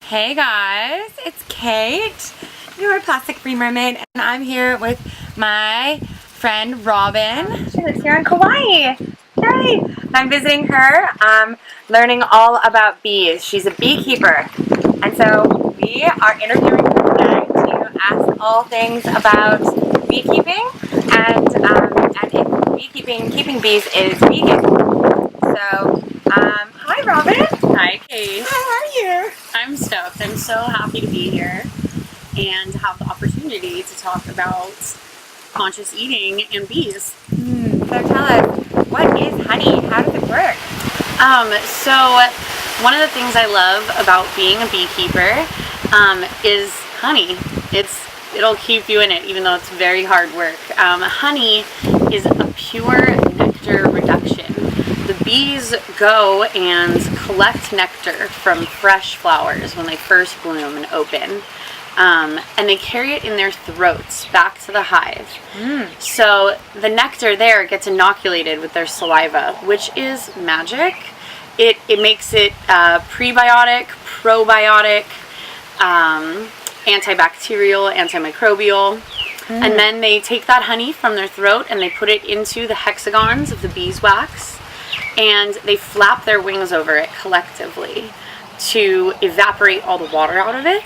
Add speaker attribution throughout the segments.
Speaker 1: Hey guys, it's Kate, your plastic-free mermaid, and I'm here with my friend Robin. She lives here in Kauai. Yay! And I'm visiting her, learning all about bees. She's a beekeeper, and so we are interviewing her today to ask all things about beekeeping and if keeping bees is vegan. So, hi Robin.
Speaker 2: Hi Kate.
Speaker 1: How are you?
Speaker 2: I'm stoked. I'm so happy to be here and have the opportunity to talk about conscious eating and bees.
Speaker 1: So tell us, what is honey? How does it work?
Speaker 2: So one of the things I love about being a beekeeper is honey. It'll keep you in it even though it's very hard work. Honey is a pure nectar reduction. The bees go and collect nectar from fresh flowers when they first bloom and open, and they carry it in their throats back to the hive. So the nectar there gets inoculated with their saliva, which is magic. It makes it prebiotic, probiotic, antibacterial, antimicrobial. And then they take that honey from their throat and they put it into the hexagons of the beeswax, and they flap their wings over it collectively to evaporate all the water out of it.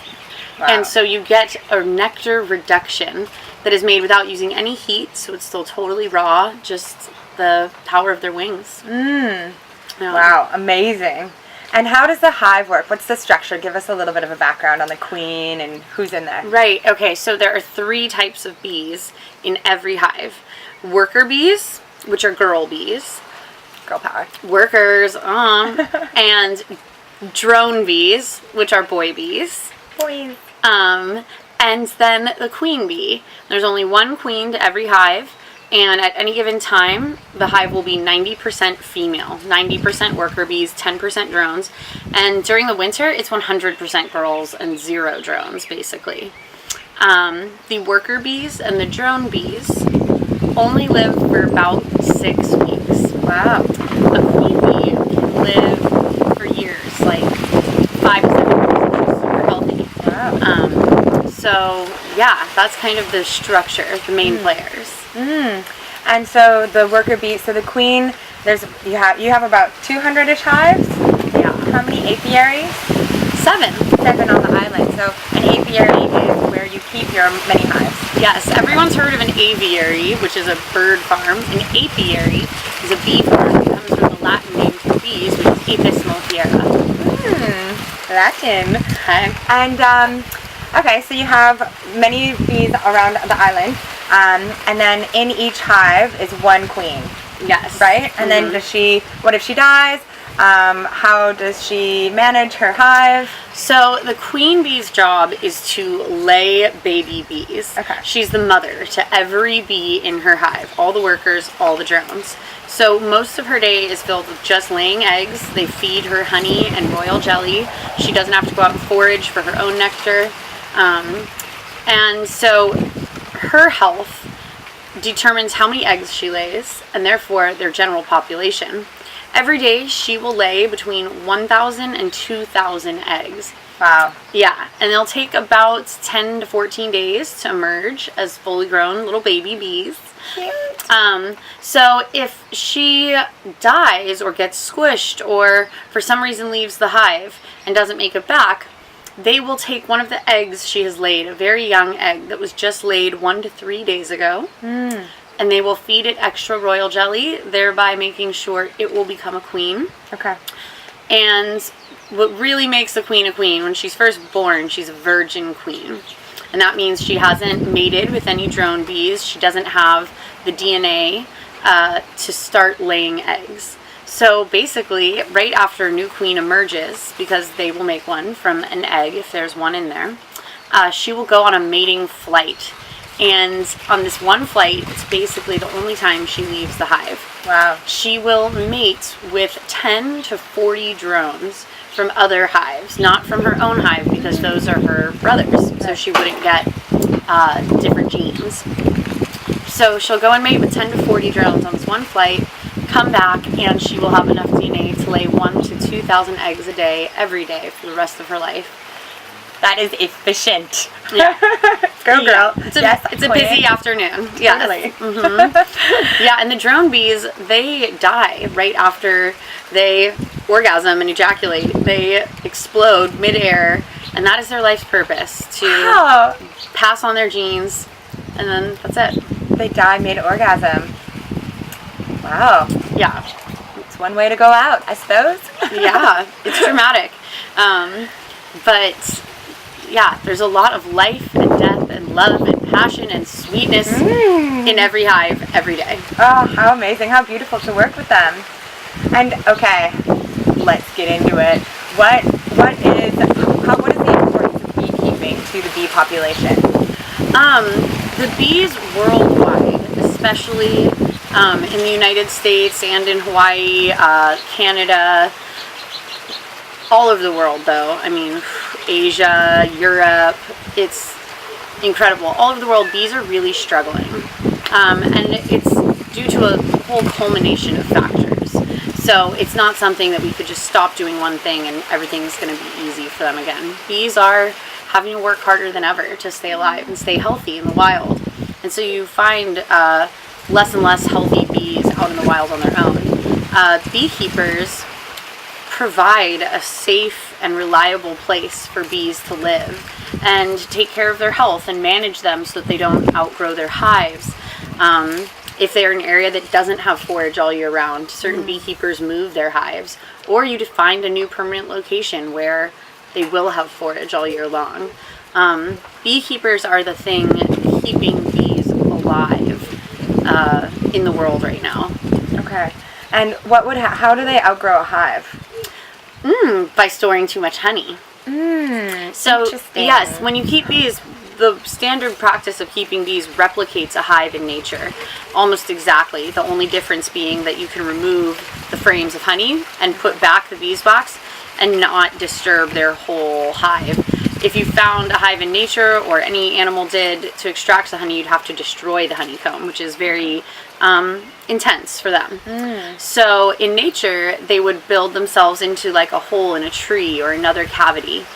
Speaker 1: Wow.
Speaker 2: And so you get a nectar reduction that is made without using any heat, so it's still totally raw, just the power of their wings.
Speaker 1: Wow, amazing. And how does the hive work? What's the structure? Give us a little bit of a background on the queen and who's in there.
Speaker 2: Right, okay, so there are 3 types of bees in every hive. Worker bees, which are girl bees.
Speaker 1: Girl power.
Speaker 2: Workers, and drone bees, which are boy bees.
Speaker 1: Boys.
Speaker 2: And then the queen bee. There's only one queen to every hive, and at any given time, the hive will be 90% female, 90% worker bees, 10% drones, and during the winter, it's 100% girls and 0 drones, basically. The worker bees and the drone bees only live for about 6 weeks.
Speaker 1: Wow.
Speaker 2: A queen bee can live for years, like 5 to 7 years, which is super healthy.
Speaker 1: Wow.
Speaker 2: So yeah, that's kind of the structure, the main players.
Speaker 1: And so the worker bee, so the queen, you have about 200-ish hives?
Speaker 2: Yeah.
Speaker 1: How many apiaries?
Speaker 2: 7.
Speaker 1: 7 on the island. So an apiary is where you keep your many hives.
Speaker 2: Yes, everyone's heard of an aviary, which is a bird farm. An apiary is a bee farm. It comes from the Latin name for bees, which is apis multifera.
Speaker 1: Latin.
Speaker 2: Okay.
Speaker 1: And, okay, so you have many bees around the island, and then in each hive is one queen,
Speaker 2: Yes.
Speaker 1: right? And then what if she dies? How does she manage her hive?
Speaker 2: So the queen bee's job is to lay baby bees.
Speaker 1: Okay.
Speaker 2: She's the mother to every bee in her hive, all the workers, all the drones. So most of her day is filled with just laying eggs. They feed her honey and royal jelly. She doesn't have to go out and forage for her own nectar. And so her health determines how many eggs she lays, and therefore their general population. Every day she will lay between 1,000 and 2,000 eggs.
Speaker 1: Wow.
Speaker 2: Yeah, and they'll take about 10 to 14 days to emerge as fully grown little baby bees.
Speaker 1: Cute.
Speaker 2: So if she dies or gets squished or for some reason leaves the hive and doesn't make it back, they will take one of the eggs she has laid, a very young egg that was just laid 1 to 3 days ago, and they will feed it extra royal jelly, thereby making sure it will become a queen.
Speaker 1: Okay.
Speaker 2: And what really makes a queen, when she's first born, she's a virgin queen. And that means she hasn't mated with any drone bees. She doesn't have the DNA to start laying eggs. So basically, right after a new queen emerges, because they will make one from an egg if there's one in there, she will go on a mating flight. And on this one flight, it's basically the only time she leaves the hive.
Speaker 1: Wow.
Speaker 2: She will mate with 10 to 40 drones from other hives, not from her own hive, because those are her brothers, so she wouldn't get different genes. So she'll go and mate with 10 to 40 drones on this one flight, come back, and she will have enough DNA to lay 1,000 to 2,000 eggs a day, every day, for the rest of her life.
Speaker 1: That is efficient.
Speaker 2: Yeah.
Speaker 1: Go girl.
Speaker 2: Yeah. It's a
Speaker 1: queen.
Speaker 2: busy afternoon. Yes.
Speaker 1: Totally.
Speaker 2: Yeah, and the drone bees, they die right after they orgasm and ejaculate. They explode midair, and that is their life's purpose, to
Speaker 1: Wow.
Speaker 2: pass on their genes, and then that's it.
Speaker 1: They die mid-orgasm. Wow.
Speaker 2: Yeah.
Speaker 1: It's one way to go out, I suppose.
Speaker 2: Yeah, it's dramatic. But yeah, there's a lot of life and death and love and passion and sweetness in every hive every day.
Speaker 1: Oh, how amazing. How beautiful to work with them. And okay, let's get into it. What is the importance of beekeeping to the bee population?
Speaker 2: The bees worldwide, especially in the United States and in Hawaii, Canada, all over the world though. I mean, Asia, Europe, it's incredible. All over the world, bees are really struggling. And it's due to a whole culmination of factors. So it's not something that we could just stop doing one thing and everything's going to be easy for them again. Bees are having to work harder than ever to stay alive and stay healthy in the wild. And so you find less and less healthy bees out in the wild on their own. Beekeepers provide a safe and reliable place for bees to live and take care of their health and manage them so that they don't outgrow their hives. If they're in an area that doesn't have forage all year round, certain beekeepers move their hives, or you just find a new permanent location where they will have forage all year long. Beekeepers are the thing keeping bees alive in the world right now.
Speaker 1: Okay. And how do they outgrow a hive?
Speaker 2: By storing too much honey. So
Speaker 1: Interesting.
Speaker 2: yes, when you keep bees, the standard practice of keeping bees replicates a hive in nature almost exactly. The only difference being that you can remove the frames of honey and put back the beeswax and not disturb their whole hive. If you found a hive in nature, or any animal did, to extract the honey, you'd have to destroy the honeycomb, which is very intense for them. So in nature, they would build themselves into like a hole in a tree or another cavity.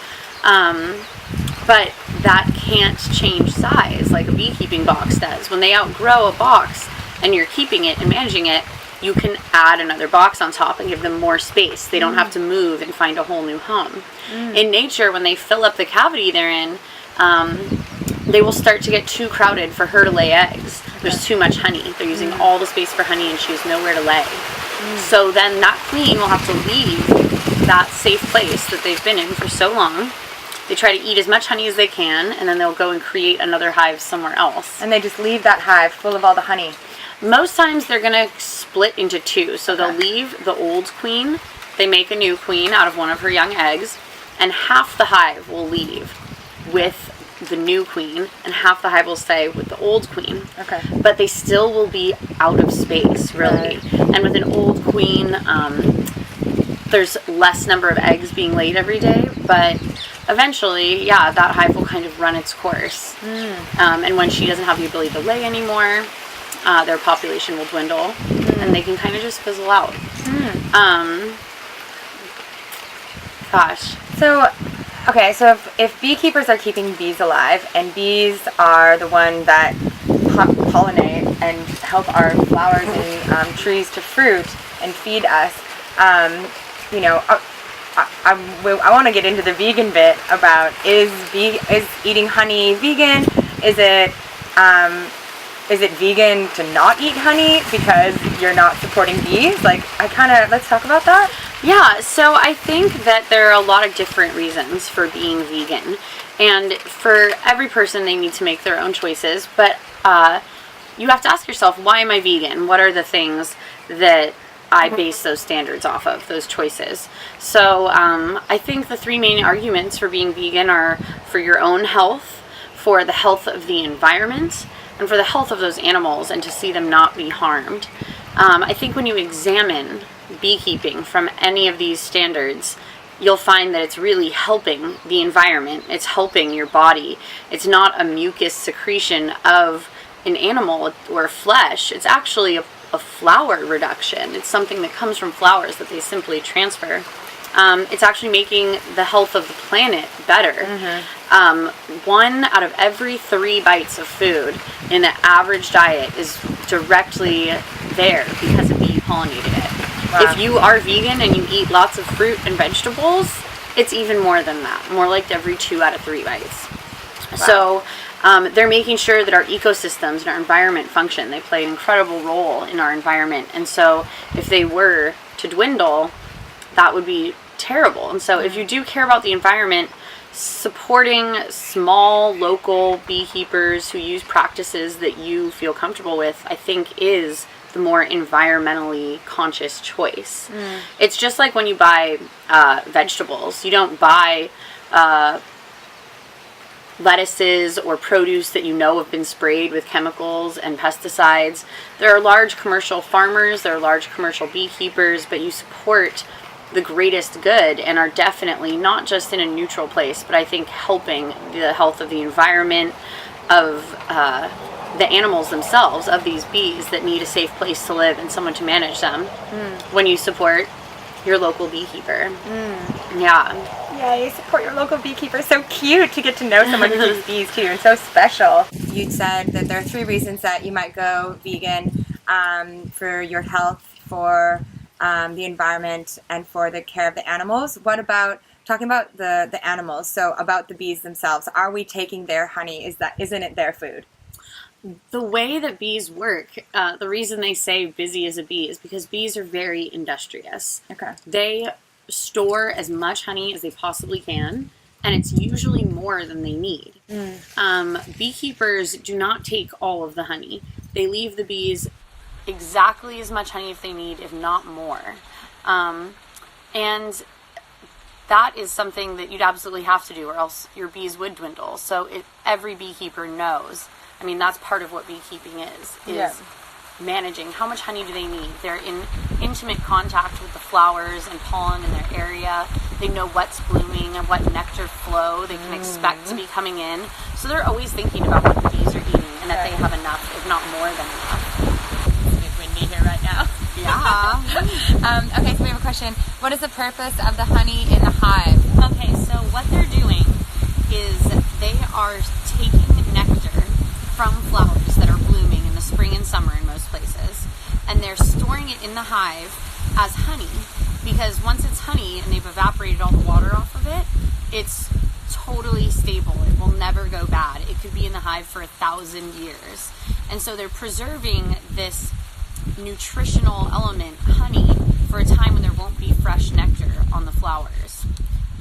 Speaker 2: But that can't change size like a beekeeping box does. When they outgrow a box and you're keeping it and managing it, you can add another box on top and give them more space. They don't have to move and find a whole new home. In nature, when they fill up the cavity they're in, they will start to get too crowded for her to lay eggs. There's too much honey. They're using all the space for honey and she has nowhere to lay. So then that queen will have to leave that safe place that they've been in for so long. They try to eat as much honey as they can, and then they'll go and create another hive somewhere else.
Speaker 1: And they just leave that hive full of all the honey.
Speaker 2: Most times they're going to split into two. So they'll leave the old queen, they make a new queen out of one of her young eggs, and half the hive will leave with the new queen, and half the hive will stay with the old queen.
Speaker 1: Okay.
Speaker 2: But they still will be out of space, really.
Speaker 1: Right.
Speaker 2: And with an old queen, there's less number of eggs being laid every day, but eventually, yeah, that hive will kind of run its course. And when she doesn't have the ability to lay anymore, their population will dwindle, and they can kind of just fizzle out. Gosh.
Speaker 1: So, okay, so if beekeepers are keeping bees alive, and bees are the one that pollinate and help our flowers and trees to fruit and feed us, you know, I want to get into the vegan bit about is eating honey vegan? Is it vegan to not eat honey because you're not supporting bees? Like, let's talk about that.
Speaker 2: Yeah, so I think that there are a lot of different reasons for being vegan. And for every person, they need to make their own choices. But you have to ask yourself, why am I vegan? What are the things that I base those standards off of, those choices? So I think the three main arguments for being vegan are for your own health, for the health of the environment, and for the health of those animals, and to see them not be harmed. I think when you examine beekeeping from any of these standards, you'll find that it's really helping the environment. It's helping your body. It's not a mucus secretion of an animal or flesh. It's actually a flower reduction. It's something that comes from flowers that they simply transfer it's actually making the health of the planet better. 1 out of every 3 bites of food in the average diet is directly there because a bee pollinated it.
Speaker 1: Wow.
Speaker 2: If you are vegan and you eat lots of fruit and vegetables, it's even more than that, more like every 2 out of 3 bites. Wow. So they're making sure that our ecosystems and our environment function. They play an incredible role in our environment. And so if they were to dwindle, that would be terrible. And so if you do care about the environment, supporting small local beekeepers who use practices that you feel comfortable with, I think is the more environmentally conscious choice. It's just like when you buy vegetables. You don't buy lettuces or produce that you know have been sprayed with chemicals and pesticides. There are large commercial farmers, there are large commercial beekeepers, but you support the greatest good and are definitely not just in a neutral place, but I think helping the health of the environment, of the animals themselves, of these bees that need a safe place to live and someone to manage them when you support your local beekeeper.
Speaker 1: Yeah, you support your local beekeeper. So cute to get to know someone who keeps bees too, and so special. You said that there are 3 reasons that you might go vegan: for your health, for the environment, and for the care of the animals. What about talking about the animals? So about the bees themselves, are we taking their honey? Isn't it their food?
Speaker 2: The way that bees work, the reason they say busy as a bee is because bees are very industrious.
Speaker 1: Okay.
Speaker 2: They store as much honey as they possibly can, and it's usually more than they need. Beekeepers do not take all of the honey. They leave the bees exactly as much honey if they need, if not more. And that is something that you'd absolutely have to do, or else your bees would dwindle. So every beekeeper knows. I mean, that's part of what beekeeping is managing how much honey do they need. They're in intimate contact with the flowers and pollen in their area. They know what's blooming and what nectar flow they can expect to be coming in. So they're always thinking about what the bees are eating and that they have enough, if not more than enough.
Speaker 1: It's a bit windy here right now.
Speaker 2: Yeah.
Speaker 1: Okay, so we have a question. What is the purpose of the honey in the hive?
Speaker 2: Okay, so what they're doing is they are taking nectar from flowers that are blooming in the spring and summer in most places, and they're storing it in the hive as honey, because once it's honey and they've evaporated all the water off of it, it's totally stable. It will never go bad. It could be in the hive for 1,000 years. And so they're preserving this nutritional element, honey, for a time when there won't be fresh nectar on the flowers.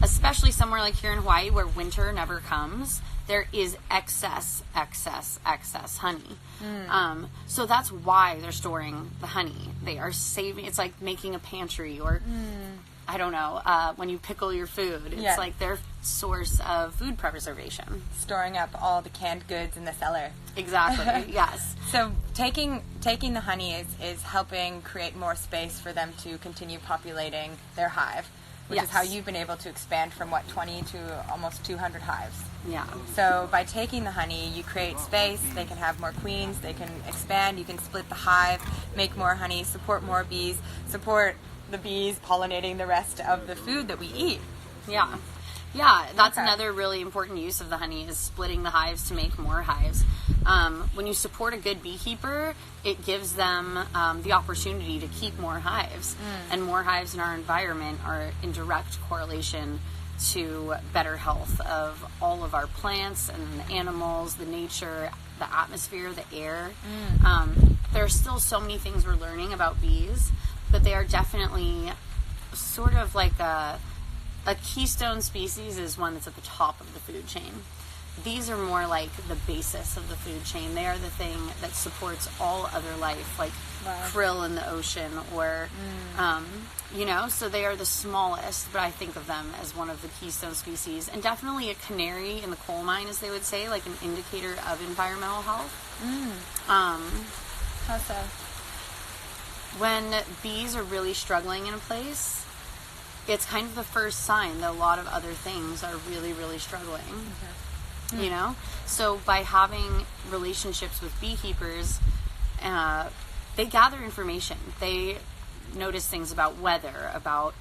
Speaker 2: Especially somewhere like here in Hawaii where winter never comes, there is excess honey. So that's why they're storing the honey. They are saving, it's like making a pantry, or I don't know, when you pickle your food, it's like their source of food preservation.
Speaker 1: Storing up all the canned goods in the cellar.
Speaker 2: Exactly, yes.
Speaker 1: So taking the honey is helping create more space for them to continue populating their hive, which is how you've been able to expand from 20 to almost 200 hives.
Speaker 2: Yeah.
Speaker 1: So by taking the honey, you create space. They can have more queens. They can expand. You can split the hive, make more honey, support more bees, support the bees pollinating the rest of the food that we eat.
Speaker 2: Yeah. Yeah, that's another really important use of the honey, is splitting the hives to make more hives. When you support a good beekeeper, it gives them the opportunity to keep more hives. And more hives in our environment are in direct correlation to better health of all of our plants and the animals, the nature, the atmosphere, the air. There are still so many things we're learning about bees, but they are definitely sort of like a keystone species is one that's at the top of the food chain. These are more like the basis of the food chain. They are the thing that supports all other life, like krill in the ocean, or, so they are the smallest, but I think of them as one of the keystone species, and definitely a canary in the coal mine, as they would say, like an indicator of environmental health.
Speaker 1: How so?
Speaker 2: When bees are really struggling in a place, it's kind of the first sign that a lot of other things are really, really struggling. You know? So by having relationships with beekeepers, they gather information. They notice things about weather, about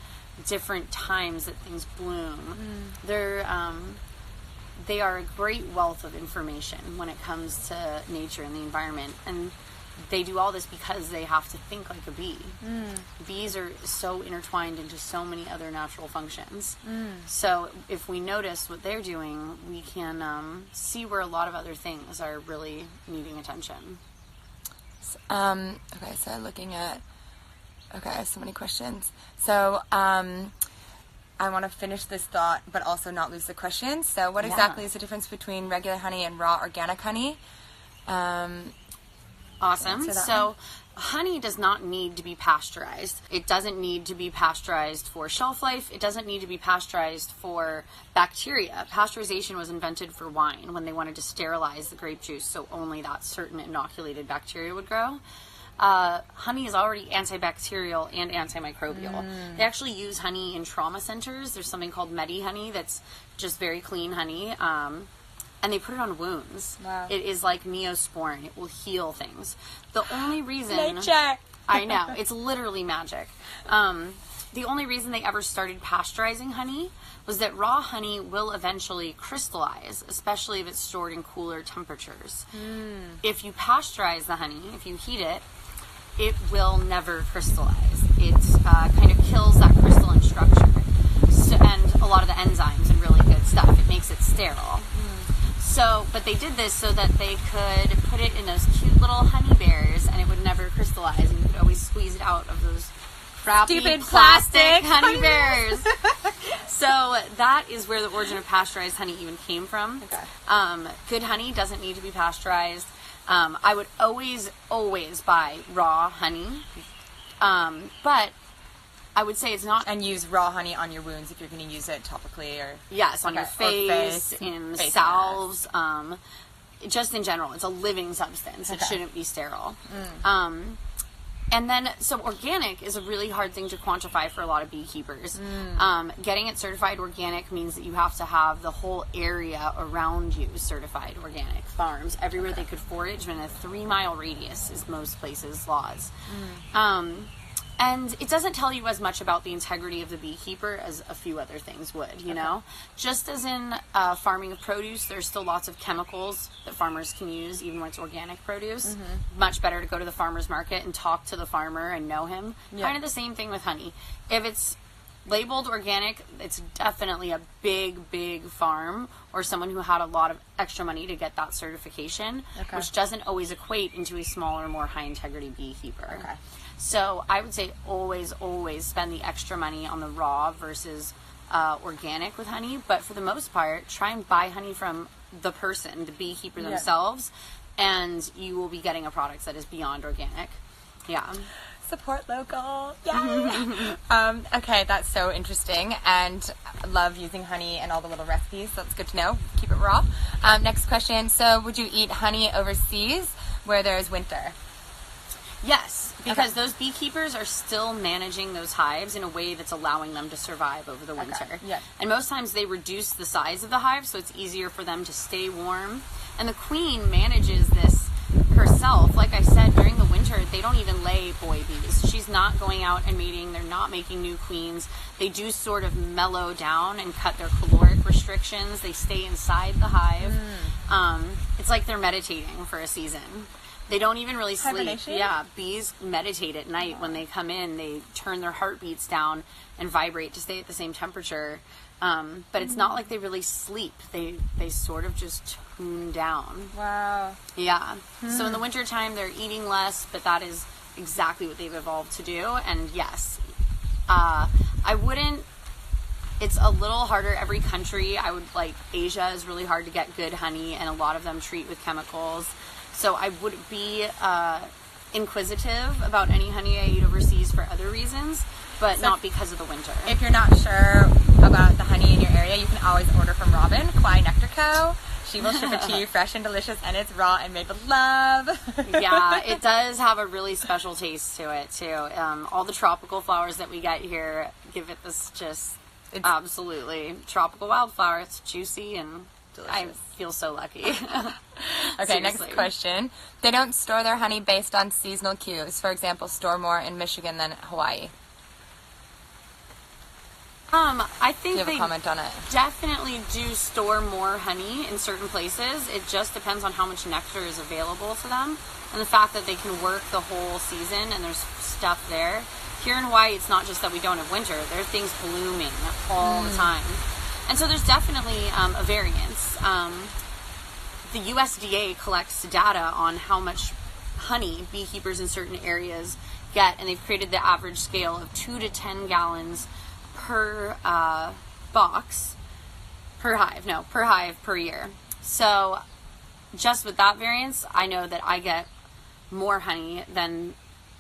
Speaker 2: different times that things bloom. They are a great wealth of information when it comes to nature and the environment, and they do all this because they have to think like a bee. Bees are so intertwined into so many other natural functions. So if we notice what they're doing, we can see where a lot of other things are really needing attention.
Speaker 1: Okay, so looking at, okay, I have so many questions. So I want to finish this thought, but also not lose the question. So what exactly is the difference between regular honey and raw organic honey?
Speaker 2: Awesome. So honey does not need to be pasteurized. It doesn't need to be pasteurized for shelf life. It doesn't need to be pasteurized for bacteria. Pasteurization was invented for wine when they wanted to sterilize the grape juice so only that certain inoculated bacteria would grow. Honey is already antibacterial and antimicrobial. They actually use honey in trauma centers. There's something called Medi honey that's just very clean honey. And they put it on wounds.
Speaker 1: Wow.
Speaker 2: It is like Neosporin. It will heal things. The only reason...
Speaker 1: Nature!
Speaker 2: I know. It's literally magic. The only reason they ever started pasteurizing honey was that raw honey will eventually crystallize, especially if it's stored in cooler temperatures. If you pasteurize the honey, if you heat it, it will never crystallize. It kind of kills that crystalline structure. And a lot of the enzymes and really good stuff. It makes it sterile. So, but they did this so that they could put it in those cute little honey bears and it would never crystallize, and you could always squeeze it out of those crappy
Speaker 1: stupid
Speaker 2: plastic honey bears. So that is where the origin of pasteurized honey even came from.
Speaker 1: Okay.
Speaker 2: Good honey doesn't need to be pasteurized. I would always buy raw honey, but I would say it's not...
Speaker 1: And use raw honey on your wounds if you're going to use it topically or...
Speaker 2: Yes, on your face, in salves, just in general. It's a living substance. It shouldn't be sterile. And then, so organic is a really hard thing to quantify for a lot of beekeepers. Getting it certified organic means that you have to have the whole area around you certified organic. Farms, everywhere they could forage within a 3-mile radius is most places' laws. And it doesn't tell you as much about the integrity of the beekeeper as a few other things would, you know? Just as in farming of produce, there's still lots of chemicals that farmers can use, even when it's organic produce. Much better to go to the farmer's market and talk to the farmer and know him. Kind of the same thing with honey. If it's labeled organic, it's definitely a big farm or someone who had a lot of extra money to get that certification, which doesn't always equate into a smaller, more high-integrity beekeeper. So I would say always spend the extra money on the raw versus organic with honey. But for the most part, try and buy honey from the person, the beekeeper themselves, and you will be getting a product that is beyond organic.
Speaker 1: Support local. Yay! Okay, that's so interesting, and I love using honey and all the little recipes, so that's good to know. Keep it raw. Next question. So would you eat honey overseas where there's winter?
Speaker 2: Yes, because those beekeepers are still managing those hives in a way that's allowing them to survive over the winter. And most times they reduce the size of the hive so it's easier for them to stay warm. And the queen manages this herself. Like I said, during the winter, they don't even lay boy bees. She's not going out and mating. They're not making new queens. They do sort of mellow down and cut their caloric restrictions. They stay inside the hive. It's like they're meditating for a season. They don't even really sleep.
Speaker 1: Hibernation?
Speaker 2: Yeah, bees meditate at night when they come in. They turn their heartbeats down and vibrate to stay at the same temperature. But it's not like they really sleep. They sort of just tune down.
Speaker 1: Wow.
Speaker 2: Yeah. So in the wintertime, they're eating less, but that is exactly what they've evolved to do. And yes, I wouldn't... It's a little harder. Every country, Asia is really hard to get good honey, and a lot of them treat with chemicals. So I would be inquisitive about any honey I eat overseas for other reasons, but not because of the winter.
Speaker 1: If you're not sure about the honey in your area, you can always order from Robin, Kauai Nectar Co. She will ship it to you fresh and delicious, and it's raw and made with love.
Speaker 2: Yeah, it does have a really special taste to it, too. All the tropical flowers that we get here give it this it's absolutely tropical wildflower. It's juicy and... delicious. I feel so lucky.
Speaker 1: Okay, next question. They don't store their honey based on seasonal cues. For example, store more in Michigan than Hawaii.
Speaker 2: I think
Speaker 1: Do you have a comment on it?
Speaker 2: definitely do store more honey in certain places. It just depends on how much nectar is available to them, and the fact that they can work the whole season and there's stuff there. Here in Hawaii, it's not just that we don't have winter. There are things blooming all the time. And so there's definitely a variance. The USDA collects data on how much honey beekeepers in certain areas get, and they've created the average scale of 2 to 10 gallons per box, per hive per year. So just with that variance, I know that I get more honey than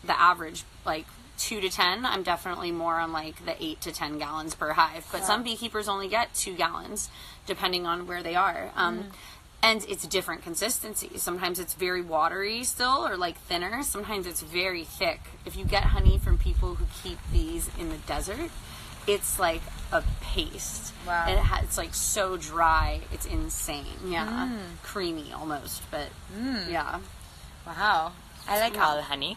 Speaker 2: the average, like 2 to 10. I'm definitely more on like the 8 to 10 gallons per hive, but some beekeepers only get 2 gallons depending on where they are. And it's different consistency. Sometimes it's very watery still, or like thinner. Sometimes it's very thick. If you get honey from people who keep bees in the desert, it's like a paste.
Speaker 1: Wow.
Speaker 2: It's like so dry. It's insane. Yeah. Creamy almost, but yeah.
Speaker 1: Wow. I like all the honey.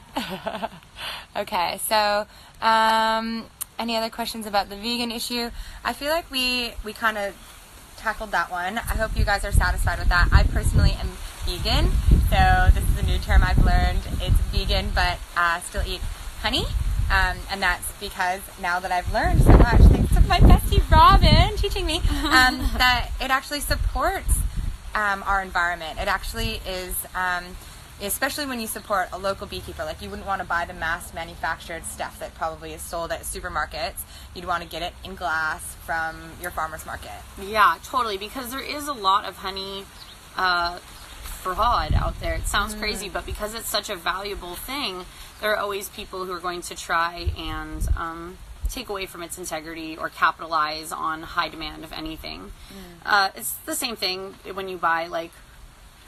Speaker 1: Okay, so any other questions about the vegan issue? I feel like we kind of tackled that one. I hope you guys are satisfied with that. I personally am vegan, so this is a new term I've learned. It's vegan, but still eat honey. And that's because now that I've learned so much, thanks to my bestie Robin teaching me, that it actually supports our environment. It actually is, especially when you support a local beekeeper. Like, you wouldn't want to buy the mass manufactured stuff that probably is sold at supermarkets. You'd want to get it in glass from your farmer's market.
Speaker 2: Yeah, totally, because there is a lot of honey fraud out there. It sounds crazy, but because it's such a valuable thing, there are always people who are going to try and take away from its integrity or capitalize on high demand of anything. It's the same thing when you buy like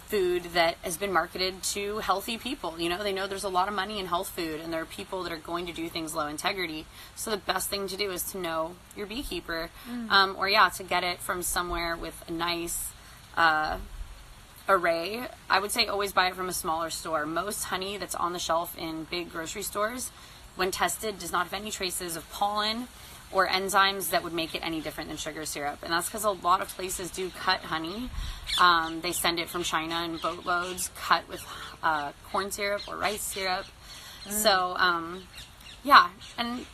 Speaker 2: food that has been marketed to healthy people. You know, they know there's a lot of money in health food, and there are people that are going to do things low integrity. So the best thing to do is to know your beekeeper, or to get it from somewhere with a nice array. I would say always buy it from a smaller store. Most honey that's on the shelf in big grocery stores, when tested, does not have any traces of pollen or enzymes that would make it any different than sugar syrup. And that's because a lot of places do cut honey. They send it from China in boatloads, cut with corn syrup or rice syrup. So, and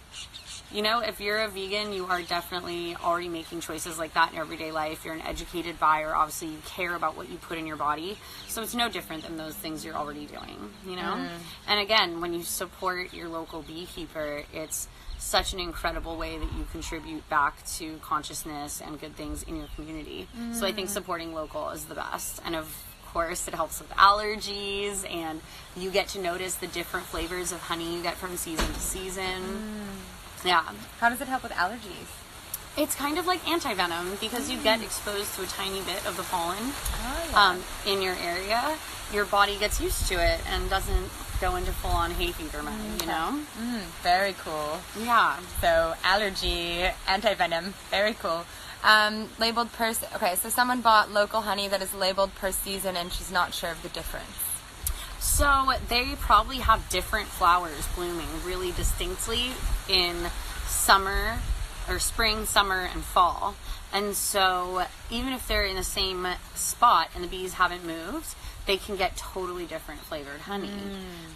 Speaker 2: you know, if you're a vegan, you are definitely already making choices like that in your everyday life. You're an educated buyer. Obviously, you care about what you put in your body. So it's no different than those things you're already doing, you know? And again, when you support your local beekeeper, it's such an incredible way that you contribute back to consciousness and good things in your community. So I think supporting local is the best. And of course, it helps with allergies, and you get to notice the different flavors of honey you get from season to season. Yeah.
Speaker 1: How does it help with allergies?
Speaker 2: It's kind of like anti-venom, because you get exposed to a tiny bit of the pollen in your area. Your body gets used to it and doesn't go into full-on hay fever mode, you know?
Speaker 1: Very cool.
Speaker 2: Yeah.
Speaker 1: So allergy, anti-venom, very cool. Labeled per, okay, so someone bought local honey that is labeled per season and she's not sure of the difference.
Speaker 2: So they probably have different flowers blooming really distinctly in summer, or spring, summer, and fall. And so even if they're in the same spot and the bees haven't moved, they can get totally different flavored honey.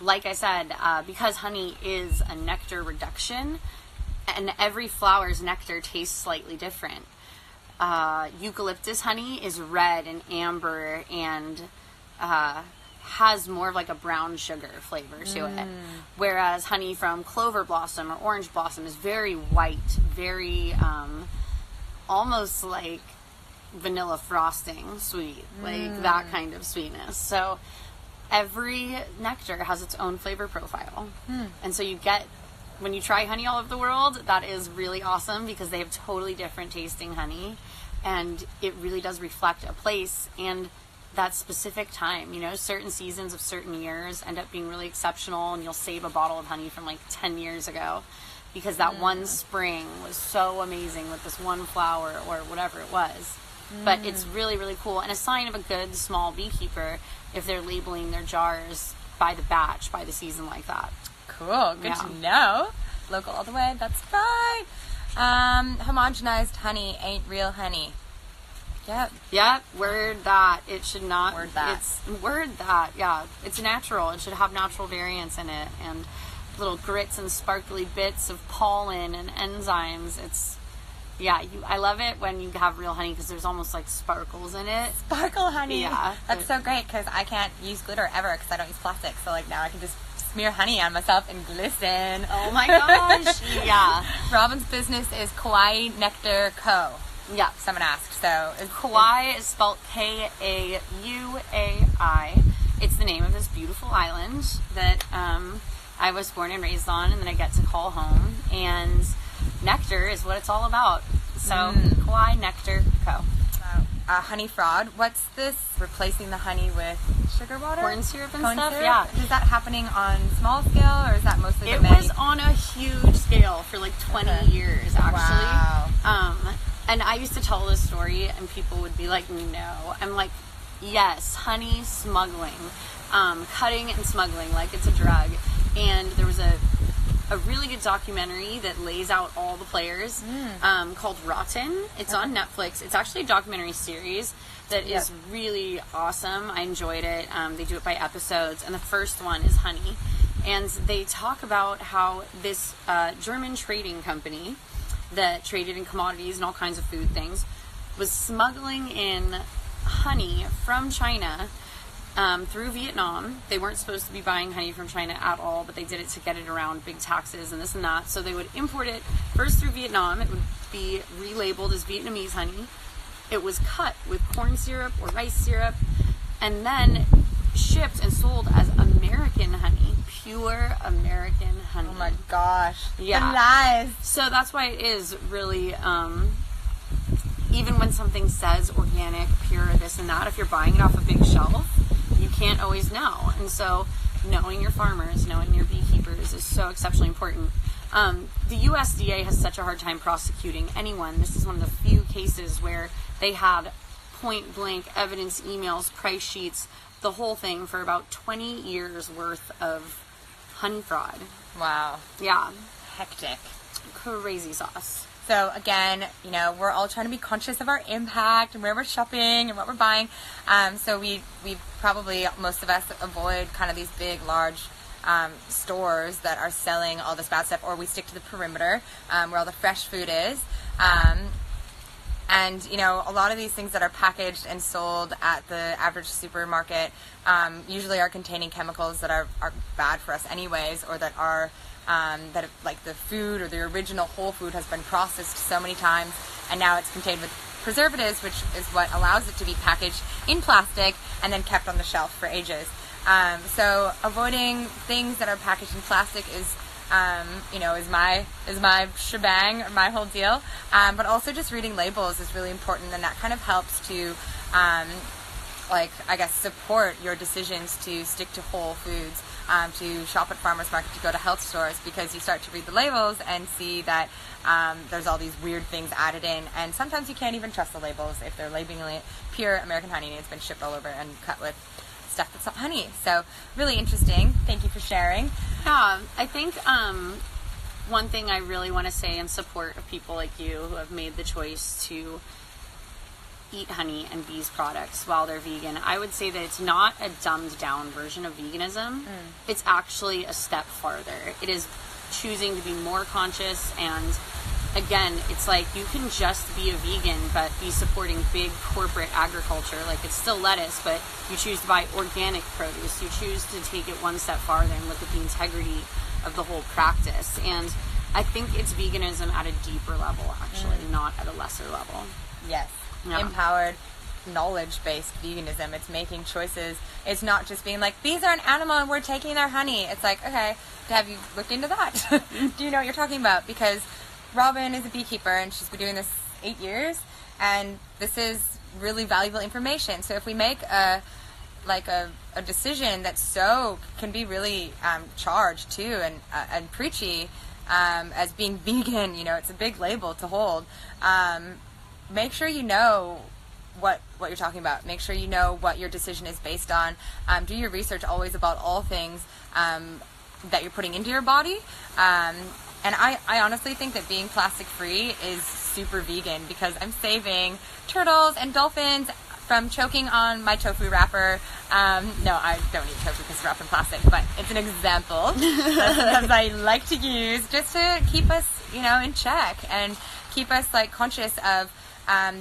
Speaker 2: Like I said, because honey is a nectar reduction, and every flower's nectar tastes slightly different. Eucalyptus honey is red and amber and has more of like a brown sugar flavor to it. Whereas honey from clover blossom or orange blossom is very white, very almost like vanilla frosting sweet, like that kind of sweetness. So every nectar has its own flavor profile. And so you get, when you try honey all over the world, that is really awesome because they have totally different tasting honey, and it really does reflect a place and that specific time. You know, certain seasons of certain years end up being really exceptional, and you'll save a bottle of honey from like 10 years ago because that one spring was so amazing with this one flower or whatever it was. But it's really, really cool, and a sign of a good small beekeeper if they're labeling their jars by the batch, by the season like that.
Speaker 1: Cool. Good to know. Local all the way. That's fine. Homogenized honey ain't real honey. Yep.
Speaker 2: Yep. Word that. It should not.
Speaker 1: Word that.
Speaker 2: It's word that. Yeah. It's natural. It should have natural variants in it and little grits and sparkly bits of pollen and enzymes. It's, yeah. I love it when you have real honey because there's almost like sparkles in it.
Speaker 1: Sparkle honey.
Speaker 2: Yeah.
Speaker 1: That's so great because I can't use glitter ever because I don't use plastic. So like now I can just smear honey on myself and glisten.
Speaker 2: Oh my gosh. Yeah.
Speaker 1: Robin's business is Kauai Nectar Co.
Speaker 2: Yeah.
Speaker 1: Someone asked. So
Speaker 2: Kauai is spelled Kauai. It's the name of this beautiful island that I was born and raised on, and then I get to call home. And nectar is what it's all about. So Kauai Nectar Co.
Speaker 1: Honey fraud. What's this? Replacing the honey with sugar water?
Speaker 2: Corn syrup and
Speaker 1: Corn
Speaker 2: stuff.
Speaker 1: syrup?
Speaker 2: Yeah.
Speaker 1: Is that happening on small scale, or is that mostly?
Speaker 2: It was on a huge scale for like 20 years, actually.
Speaker 1: Wow.
Speaker 2: And I used to tell this story, and people would be like, "No." I'm like, "Yes, honey smuggling, cutting and smuggling like it's a drug." And there was a really good documentary that lays out all the players called Rotten. It's on Netflix. It's actually a documentary series that is really awesome. I enjoyed it. They do it by episodes, and the first one is honey. And they talk about how this German trading company that traded in commodities and all kinds of food things was smuggling in honey from China through Vietnam. They weren't supposed to be buying honey from China at all, but they did it to get it around big taxes and this and that. So they would import it first through Vietnam. It would be relabeled as Vietnamese honey. It was cut with corn syrup or rice syrup and then shipped and sold as American honey, pure American honey.
Speaker 1: Oh my gosh.
Speaker 2: Yeah.
Speaker 1: The lies.
Speaker 2: So that's why it is really, even when something says organic, pure, this and that, if you're buying it off a big shelf, you can't always know. And so knowing your farmers, knowing your beekeepers is so exceptionally important. The USDA has such a hard time prosecuting anyone. This is one of the few cases where they had point blank evidence, emails, price sheets, the whole thing for about 20 years worth of honey fraud.
Speaker 1: Wow.
Speaker 2: Yeah.
Speaker 1: Hectic.
Speaker 2: Crazy sauce.
Speaker 1: So again, you know, we're all trying to be conscious of our impact and where we're shopping and what we're buying. So we probably, most of us, avoid kind of these big, large stores that are selling all this bad stuff, or we stick to the perimeter where all the fresh food is. And, you know, a lot of these things that are packaged and sold at the average supermarket usually are containing chemicals that are bad for us anyways, or that are, like the food or the original whole food has been processed so many times, and now it's contained with preservatives, which is what allows it to be packaged in plastic and then kept on the shelf for ages. So avoiding things that are packaged in plastic is you know, is my shebang, or my whole deal. But also just reading labels is really important, and that kind of helps to, like, I guess, support your decisions to stick to whole foods, to shop at farmers market, to go to health stores, because you start to read the labels and see that there's all these weird things added in, and sometimes you can't even trust the labels if they're labeling it pure American honey and it's been shipped all over and cut with stuff that's not honey. So really interesting. Thank you for sharing.
Speaker 2: Yeah, I think one thing I really want to say in support of people like you who have made the choice to eat honey and bees products while they're vegan, I would say that it's not a dumbed down version of veganism. It's actually a step farther. It is choosing to be more conscious, and again, it's like you can just be a vegan but be supporting big corporate agriculture. Like, it's still lettuce, but you choose to buy organic produce. You choose to take it one step farther and look at the integrity of the whole practice. And I think it's veganism at a deeper level, actually, not at a lesser level.
Speaker 1: Yes. Yeah. Empowered, knowledge-based veganism. It's making choices. It's not just being like, these are an animal and we're taking their honey. It's like, okay, have you looked into that? Do you know what you're talking about? Because Robin is a beekeeper and she's been doing this 8 years, and this is really valuable information. So if we make a decision that so can be really charged too and preachy as being vegan, you know, it's a big label to hold. Make sure you know what you're talking about. Make sure you know what your decision is based on. Do your research always about all things that you're putting into your body. And I honestly think that being plastic free is super vegan because I'm saving turtles and dolphins from choking on my tofu wrapper. No, I don't eat tofu because it's wrapped in plastic, but it's an example that sometimes I like to use just to keep us, you know, in check and keep us like conscious of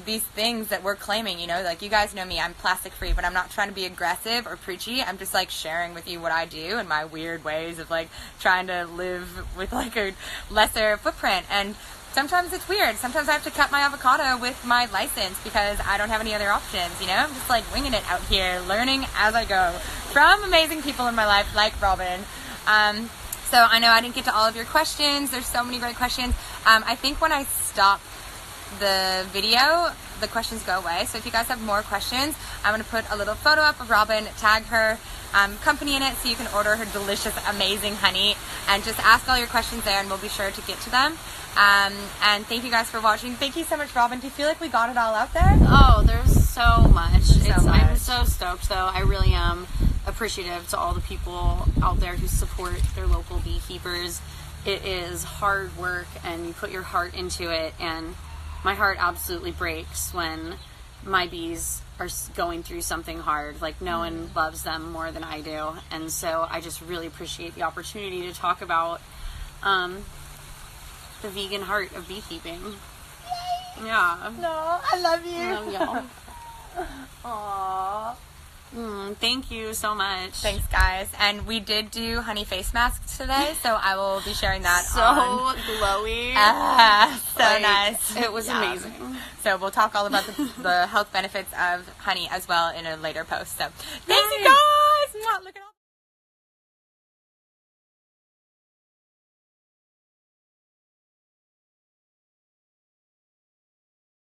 Speaker 1: these things that we're claiming, you know, like you guys know me, I'm plastic free, but I'm not trying to be aggressive or preachy. I'm just like sharing with you what I do and my weird ways of like trying to live with like a lesser footprint. And sometimes it's weird. Sometimes I have to cut my avocado with my license because I don't have any other options, you know? I'm just like winging it out here, learning as I go from amazing people in my life like Robin. So I know I didn't get to all of your questions. There's so many great questions. I think when I stop the video, the questions go away. So if you guys have more questions, I'm going to put a little photo up of Robin, tag her company in it so you can order her delicious, amazing honey, and just ask all your questions there and we'll be sure to get to them. And thank you guys for watching. Thank you so much, Robin. Do you feel like we got it all out there?
Speaker 2: Oh, there's so much.
Speaker 1: Much.
Speaker 2: I'm so stoked though. I really am appreciative to all the people out there who support their local beekeepers. It is hard work and you put your heart into it, and my heart absolutely breaks when my bees are going through something hard. Like no one loves them more than I do. And so I just really appreciate the opportunity to talk about the vegan heart of beekeeping. Yay! Yeah.
Speaker 1: No, I love you.
Speaker 2: I love y'all. Thank you so much.
Speaker 1: Thanks, guys. And we did do honey face masks today, so I will be sharing that.
Speaker 2: So glowy.
Speaker 1: So like, nice.
Speaker 2: It was amazing.
Speaker 1: So we'll talk all about the health benefits of honey as well in a later post. So thanks, you guys. Look at all